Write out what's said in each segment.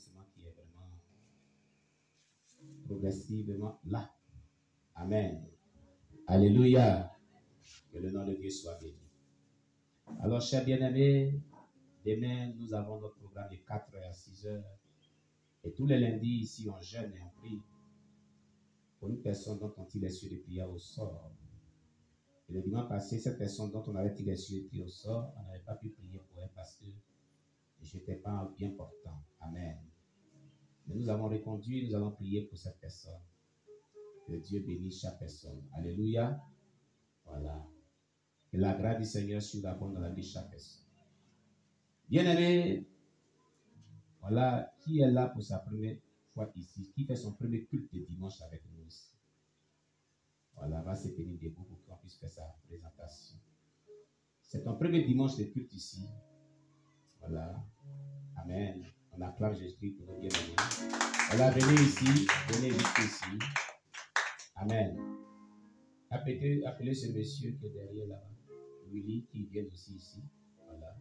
l'établissement qui est vraiment progressivement là. Amen. Alléluia. Que le nom de Dieu soit béni. Alors, chers bien-aimés, demain, nous avons notre programme de 4h à 6h. Et tous les lundis, ici, on jeûne et on prie pour une personne dont on tire les cieux de prière au sort. Et le dimanche passé, cette personne dont on avait tiré les cieux de prière au sort, on n'avait pas pu prier pour elle parce que je n'étais pas bien portant. Amen. Mais nous avons reconduit, nous allons prier pour cette personne. Que Dieu bénisse chaque personne. Alléluia. Voilà. Que la grâce du Seigneur surabonde dans la vie de chaque personne. Bien-aimé, voilà, qui est là pour sa première fois ici, qui fait son premier culte de dimanche avec nous ici. Voilà, va se tenir debout pour qu'on puisse faire sa présentation. C'est ton premier dimanche de culte ici. Voilà. Amen. On acclame Jésus pour nos bien-aimés. Voilà, venez ici, venez jusqu'ici. Amen. Appelez ce monsieur qui est derrière là-bas. Willy, qui vient aussi ici. Voilà.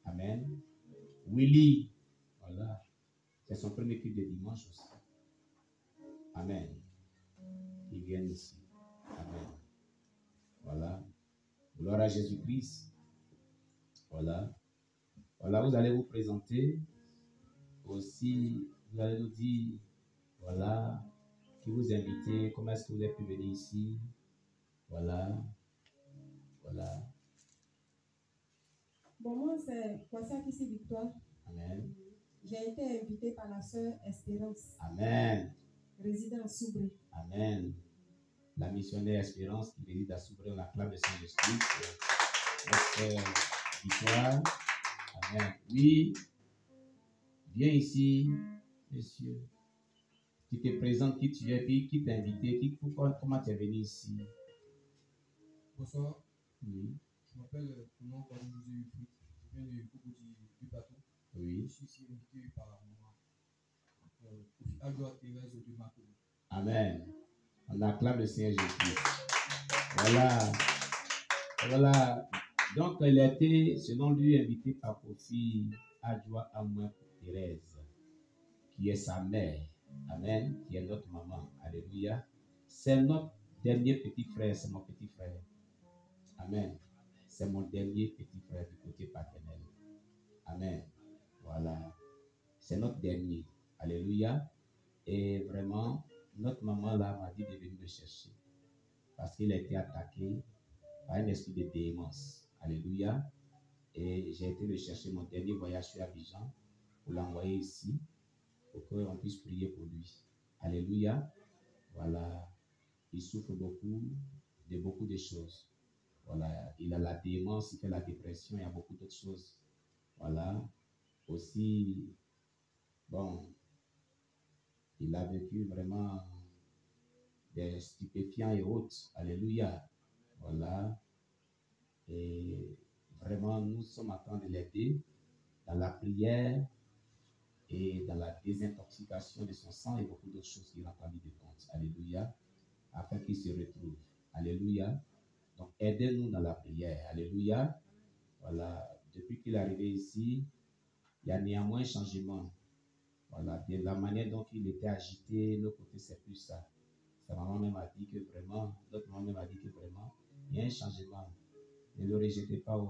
Amen. Willy. Voilà. C'est son premier culte de dimanche aussi. Amen. Ils viennent ici. Amen. Voilà. Gloire à Jésus-Christ. Voilà. Voilà, vous allez vous présenter. Aussi, vous allez nous dire, voilà, qui vous invitez, comment est-ce que vous avez pu venir ici. Voilà. Voilà. Bon, moi, c'est Kwasakisi Victoire. Amen. J'ai été invitée par la sœur Espérance. Amen. Résidant à Soubré. Amen. La missionnaire Espérance qui réside à Soubré, on acclame le Saint-Esprit. Notre Victoire. Amen. Oui. Viens ici, monsieur. Tu te présentes qui tu es, puis qui t'a invité, comment tu es venu ici. Bonsoir. Oui. Je m'appelle José Wilfried. Je viens de Kogo du bateau. Oui. Je suis ici invité par maman. Adjoa Thérèse de Mato. Amen. On acclame le Seigneur Jésus. Voilà. Voilà. Donc, elle a été, selon lui, invitée par Kofi Adjoa Amouin Thérèse, qui est sa mère. Amen. Qui est notre maman. Alléluia. C'est notre dernier petit frère. C'est mon petit frère. Amen. C'est mon dernier petit frère du côté paternel. Amen. Voilà. C'est notre dernier. Alléluia. Et vraiment, notre maman là m'a dit de venir me chercher. Parce qu'il a été attaqué par un esprit de démence. Alléluia. Et j'ai été le chercher mon dernier voyage sur Abidjan pour l'envoyer ici pour qu'on puisse prier pour lui. Alléluia. Voilà. Il souffre beaucoup de choses. Voilà. Il a la démence, il fait la dépression, il y a beaucoup d'autres choses. Voilà. Aussi, bon, il a vécu vraiment des stupéfiants et autres. Alléluia. Voilà. Et vraiment, nous sommes en train de l'aider dans la prière et dans la désintoxication de son sang et beaucoup d'autres choses qu'il a entendu de compte. Alléluia. Afin qu'il se retrouve. Alléluia. Donc, aidez-nous dans la prière. Alléluia. Voilà. Depuis qu'il est arrivé ici, il y a néanmoins un changement. Voilà. De la manière dont il était agité, l'autre côté, c'est plus ça. Sa maman même a dit que vraiment, notre maman même a dit que vraiment, il y a un changement. Ne le rejetez pas,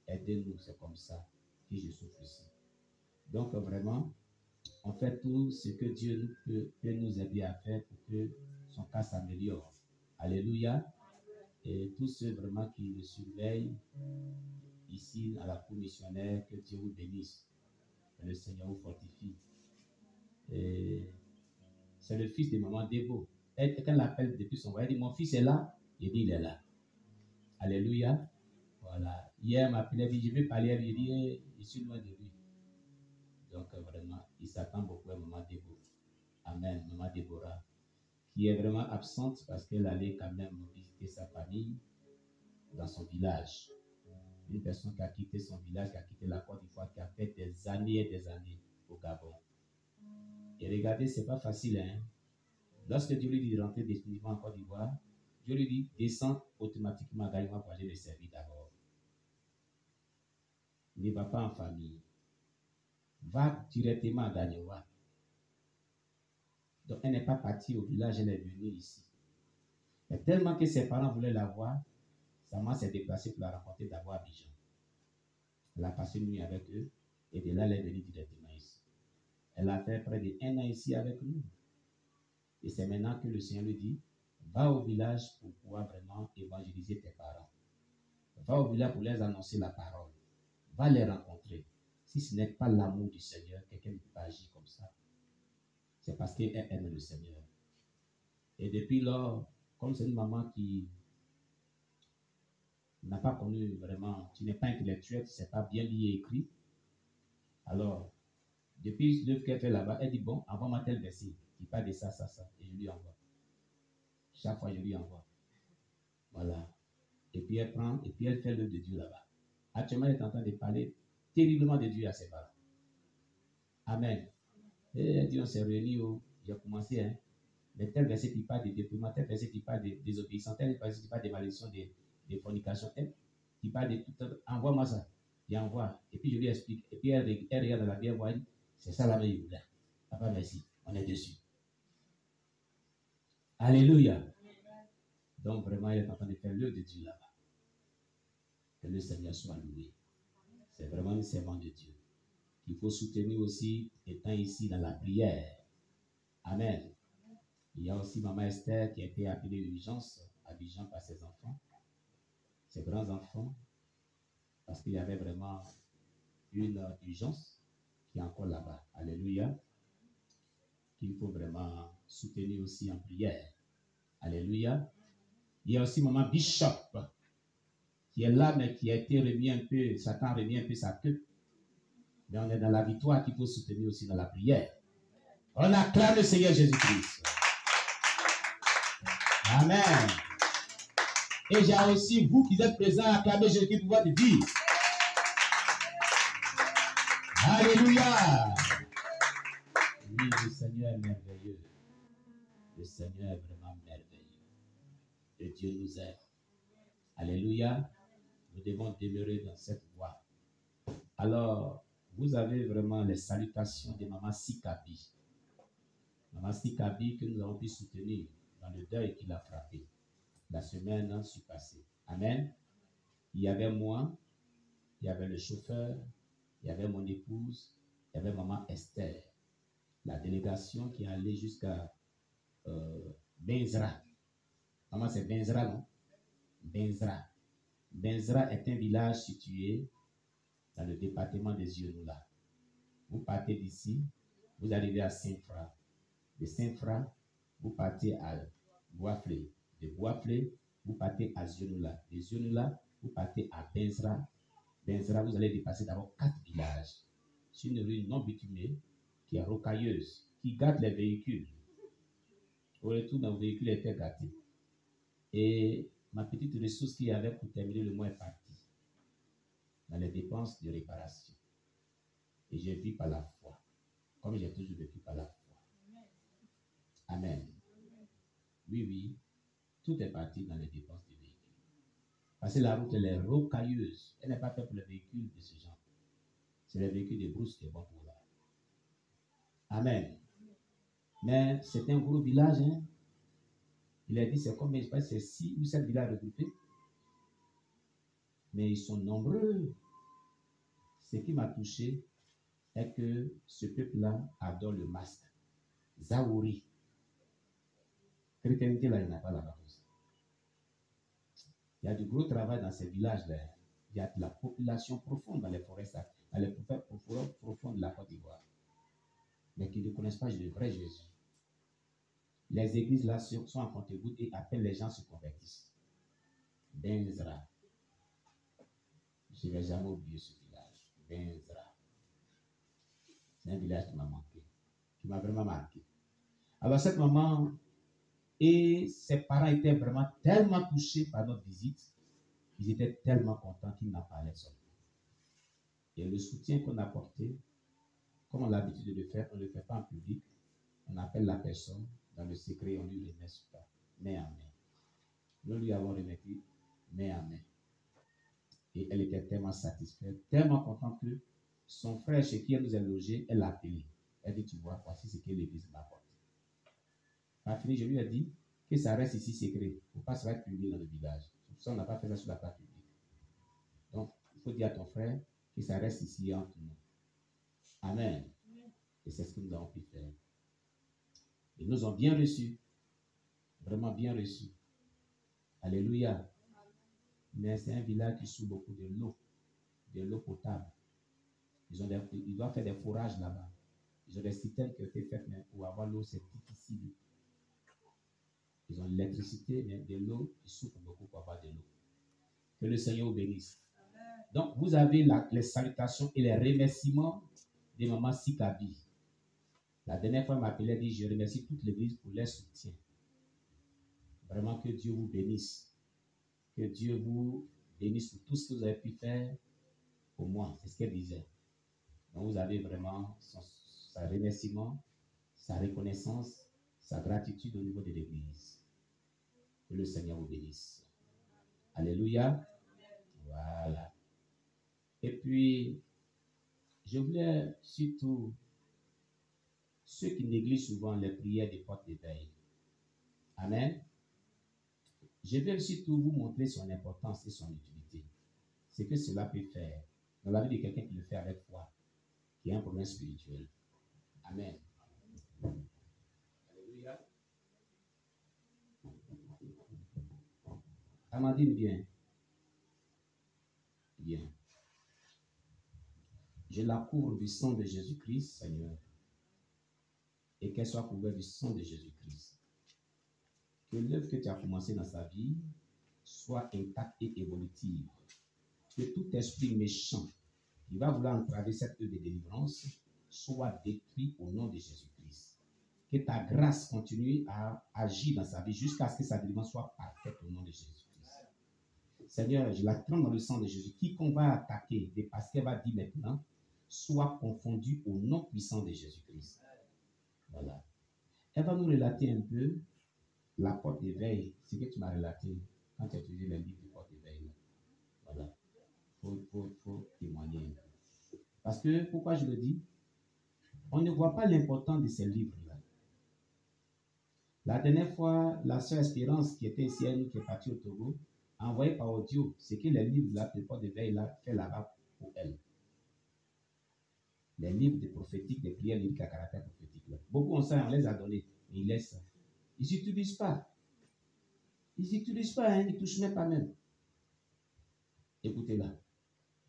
aidez-nous, c'est comme ça que je souffre ici. Donc vraiment, on fait tout ce que Dieu peut nous aider à faire pour que son cas s'améliore. Alléluia. Et tous ceux vraiment qui le surveillent ici à la cour missionnaire, que Dieu vous bénisse. Que le Seigneur vous fortifie. Et c'est le fils de maman Debo. Quand elle l'appelle depuis son voyage, elle dit, mon fils est là. Il dit, il est là. Alléluia. Voilà. Hier, m'a appelé, il dit, je vais parler à lui. Il dit, je suis loin de lui. Donc, vraiment, il s'attend beaucoup à maman Debo. Amen, maman Déborah, qui est vraiment absente parce qu'elle allait quand même visiter sa famille dans son village. Une personne qui a quitté son village, qui a quitté la Côte d'Ivoire, qui a fait des années et des années au Gabon. Et regardez, c'est pas facile, hein. Lorsque Dieu lui dit de rentrer définitivement en Côte d'Ivoire, Dieu lui dit, descends automatiquement à Gaïma pour aller le servir d'abord. Ne va pas en famille. va directement à Gagnoua. Donc, elle n'est pas partie au village, elle est venue ici. Mais tellement que ses parents voulaient la voir, sa maman s'est déplacée pour la rencontrer d'abord à Abidjan. Elle a passé une nuit avec eux et de là, elle est venue directement ici. Elle a fait près d'1 an ici avec nous. Et c'est maintenant que le Seigneur lui dit, va au village pour pouvoir vraiment évangéliser tes parents. Va au village pour les annoncer la parole. Va les rencontrer. Si ce n'est pas l'amour du Seigneur, quelqu'un ne peut pas agir comme ça. C'est parce qu'elle aime le Seigneur. Et depuis lors, comme c'est une maman qui n'a pas connu vraiment, qui n'est pas intellectuelle, qui ne sait pas bien lire et écrire, alors, depuis l'œuvre qu'elle fait là-bas, elle dit, bon, envoie-moi tel verset qui parle de ça, ça, ça, et je lui envoie. Chaque fois, je lui envoie. Voilà. Et puis elle prend, et puis elle fait l'œuvre de Dieu là-bas. Actuellement, elle est en train de parler terriblement de Dieu à ses parents. Amen. Et elle dit, on s'est réunis, j'ai commencé, hein. Mais tel verset qui parle de dépouillement, tel verset qui parle de désobéissance, tel verset qui parle de malédiction, de fornication, qui parle de tout, envoie-moi ça. J'envoie. Et puis je lui explique. Et puis elle regarde dans la Bible, elle voit, c'est ça la meilleure. Papa, merci. On est dessus. Alléluia. Donc vraiment, elle est en train de faire l'œuvre de Dieu là-bas. Que le Seigneur soit loué. C'est vraiment une servante de Dieu. Il faut soutenir aussi, étant ici dans la prière. Amen. Il y a aussi Maman Esther qui a été appelée d'urgence à Abidjan par ses enfants, ses grands-enfants, parce qu'il y avait vraiment une urgence qui est encore là-bas. Alléluia. Qu'il faut vraiment soutenir aussi en prière. Alléluia. Il y a aussi Maman Bishop qui est là, mais qui a été remis un peu, Satan a remis un peu sa queue. Mais on est dans la victoire qu'il faut soutenir aussi dans la prière. On acclame le Seigneur Jésus-Christ. Amen. Et j'ai aussi vous qui êtes présents à acclamer Jésus-Christ pour votre vie. Alléluia. Oui, le Seigneur est merveilleux. Le Seigneur est vraiment merveilleux. Et Dieu nous aime. Alléluia. Nous devons demeurer dans cette voie. Alors, vous avez vraiment les salutations de Maman Sikabi. Maman Sikabi que nous avons pu soutenir dans le deuil qui l'a frappé la semaine passée. Amen. Il y avait moi, il y avait le chauffeur, il y avait mon épouse, il y avait Maman Esther. La délégation qui est allée jusqu'à Benzra. Maman, c'est Benzra, non? Benzra. Benzra est un village situé dans le département des Yonula. Vous partez d'ici, vous arrivez à Saint-Fra. De Saint-Fra, vous partez à Boisflé. De Boisflé, vous partez à Zionula. De Zionula, vous partez à Benzra. Benzra, vous allez dépasser d'abord 4 villages. C'est une rue non bitumée qui est rocailleuse, qui gâte les véhicules. Au retour, nos véhicules étaient gâtés. Et ma petite ressource qu'il y avait pour terminer le mois est partie dans les dépenses de réparation. Et j'ai vécu par la foi, comme j'ai toujours vécu par la foi. Amen. Oui, oui, tout est parti dans les dépenses des véhicules. Parce que la route, elle est rocailleuse. Elle n'est pas faite pour les véhicules de ce genre. C'est les véhicules de brousse qui est bon pour là. Amen. Mais c'est un gros village. Hein? Il a dit, c'est combien? Je pense que c'est 6 ou 7 villages regroupés. Mais ils sont nombreux. Ce qui m'a touché est que ce peuple-là adore le masque. Zaouri. Chrétienté, là, il n'y en a pas là-bas. Il y a du gros travail dans ces villages-là. Il y a de la population profonde dans les forêts, dans les forêts profondes de la Côte d'Ivoire, mais qui ne connaissent pas le vrai Jésus. Les églises là sont en compte-gouttes et appellent les gens à se convertissent. Benzra. Je ne vais jamais oublier ce village. Benzra. C'est un village qui m'a manqué, qui m'a vraiment marqué. Alors cette maman et ses parents étaient vraiment tellement touchés par notre visite, ils étaient tellement contents qu'ils n'en parlaient seulement. Et le soutien qu'on a apporté, comme on a l'habitude de le faire, on ne le fait pas en public. On appelle la personne dans le secret, on lui remet ça, main en main. Nous lui avons remis main en main. Et elle était tellement satisfaite, tellement contente que son frère chez qui elle nous a logé, elle l'a appelé. Elle dit, tu vois, voici ce que l'église m'apporte. Pas fini, je lui ai dit que ça reste ici secret. Il ne faut pas se faire publier dans le village. Pour ça, on n'a pas fait ça sur la place publique. Donc, il faut dire à ton frère que ça reste ici entre nous. Amen. Et c'est ce que nous avons pu faire. Ils nous ont bien reçus. Vraiment bien reçus. Alléluia. Mais c'est un village qui souffre beaucoup de l'eau potable. Ils doivent faire des forages là-bas. Ils ont des citernes qui ont été faites, mais pour avoir l'eau, c'est difficile. Ils ont l'électricité, mais de l'eau, ils souffrent beaucoup pour avoir de l'eau. Que le Seigneur vous bénisse. Donc, vous avez les salutations et les remerciements de Maman Sikabi. La dernière fois, elle m'appelait et dit, je remercie toute l'église pour leur soutien. Vraiment, que Dieu vous bénisse. Que Dieu vous bénisse pour tout ce que vous avez pu faire pour moi. C'est ce qu'elle disait. Donc, vous avez vraiment sa remerciement, sa reconnaissance, sa gratitude au niveau de l'église. Que le Seigneur vous bénisse. Alléluia. Voilà. Et puis, je voulais surtout ceux qui négligent souvent les prières des portes d'éveil. Amen. Je vais surtout vous montrer son importance et son utilité. Ce que cela peut faire dans la vie de quelqu'un qui le fait avec foi, qui a un problème spirituel. Amen. Alléluia. Amandine, bien. Bien. Je la couvre du sang de Jésus-Christ, Seigneur, et qu'elle soit couverte du sang de Jésus-Christ. Que l'œuvre que tu as commencée dans sa vie soit intacte et évolutive. Que tout esprit méchant qui va vouloir entraver cette œuvre de délivrance soit détruit au nom de Jésus-Christ. Que ta grâce continue à agir dans sa vie jusqu'à ce que sa délivrance soit parfaite au nom de Jésus-Christ. Seigneur, je la trempe dans le sang de Jésus. Quiconque va attaquer de parce qu'elle va dire maintenant, soit confondu au nom puissant de Jésus-Christ. Voilà. Elle va nous relater un peu la porte d'éveil, ce que tu m'as relaté quand tu as utilisé le livre de porte d'éveil. Voilà. Faut témoigner un peu. Parce que, pourquoi je le dis? On ne voit pas l'importance de ces livres-là. La dernière fois, la sœur Espérance, qui était ici, qui est partie au Togo, a envoyé par audio ce que les livres de porte d'éveil fait là-bas pour elle. Les livres de prophétique, des prières lyriques à caractère prophétique. Là. Beaucoup ont ça, on les a donnés, mais ils laissent ça. Ils n'utilisent pas. Ils n'utilisent pas, hein, ils ne touchent même pas même. Écoutez-la.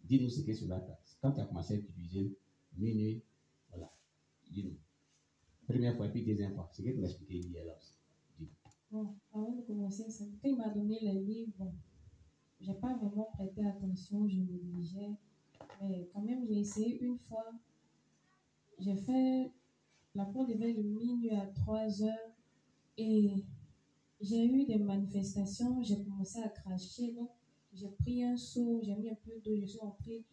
Dis-nous ce que cela t'a. Quand tu as commencé à utiliser, minuit, voilà. Dis-nous. Première fois, et puis deuxième fois. C'est ce que tu m'as expliqué hier là aussi. Dis-nous. Bon, avant de commencer, quand il m'a donné les livres, bon, je n'ai pas vraiment prêté attention, je négligeais. Mais quand même, j'ai essayé une fois. J'ai fait la porte d'éveil de minuit à 3 heures et j'ai eu des manifestations. J'ai commencé à cracher. Donc, j'ai pris un seau, j'ai mis un peu d'eau, je suis entrée.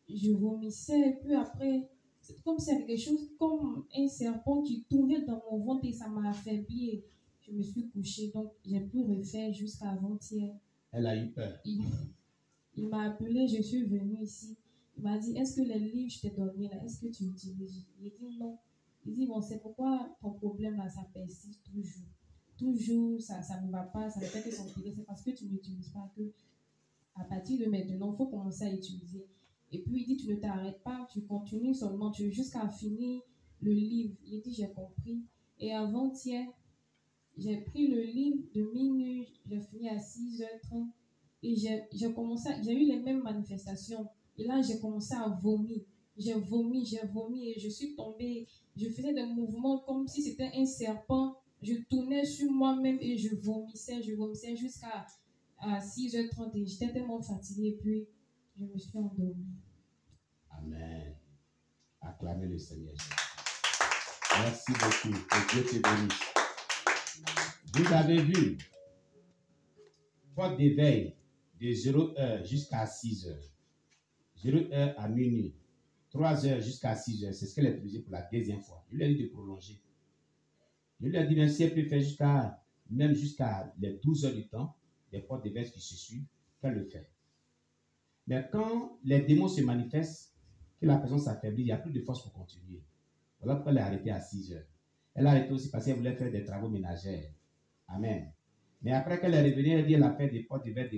Je vomissais et puis après, c'est comme si il y avait quelque chose comme un serpent qui tournait dans mon ventre et ça m'a affaibli et je me suis couchée. Donc, j'ai pu refaire jusqu'à avant-hier. Elle a eu peur. Il m'a appelé, je suis venue ici. Il m'a dit, est-ce que les livres que je t'ai donnés là, est-ce que tu utilises? J'ai dit non. Il dit, bon, c'est pourquoi ton problème là, ça persiste toujours. Toujours, ça ne va pas, ça ne fait que s'empirer. C'est parce que tu n'utilises pas que à partir de maintenant, il faut commencer à utiliser. Et puis il dit, tu ne t'arrêtes pas, tu continues seulement, tu jusqu'à finir le livre. Il dit, j'ai compris. Et avant-hier, j'ai pris le livre de minuit, j'ai fini à 6h30 et j'ai eu les mêmes manifestations. Et là, j'ai commencé à vomir. J'ai vomi et je suis tombée. Je faisais des mouvements comme si c'était un serpent. Je tournais sur moi-même et je vomissais jusqu'à 6h30 et j'étais tellement fatiguée et puis je me suis endormie. Amen. Acclamez le Seigneur. Merci beaucoup. Que Dieu te bénisse. Vous avez vu, porte d'éveil de 0h jusqu'à 6h. 0h à minuit. 3h jusqu'à 6h. C'est ce qu'elle a utilisé pour la deuxième fois. Je lui ai dit de prolonger. Je lui ai dit, même si elle peut faire même jusqu'à les 12 heures du temps, des portes d'éveil qui se suivent, qu'elle le fait. Mais quand les démons se manifestent, que la personne s'affaiblit, il n'y a plus de force pour continuer. Voilà pourquoi elle est arrêtée à 6 heures. Elle a arrêté aussi parce qu'elle voulait faire des travaux ménagers. Amen. Mais après qu'elle est revenue, elle dit qu'elle a fait des potes de verre,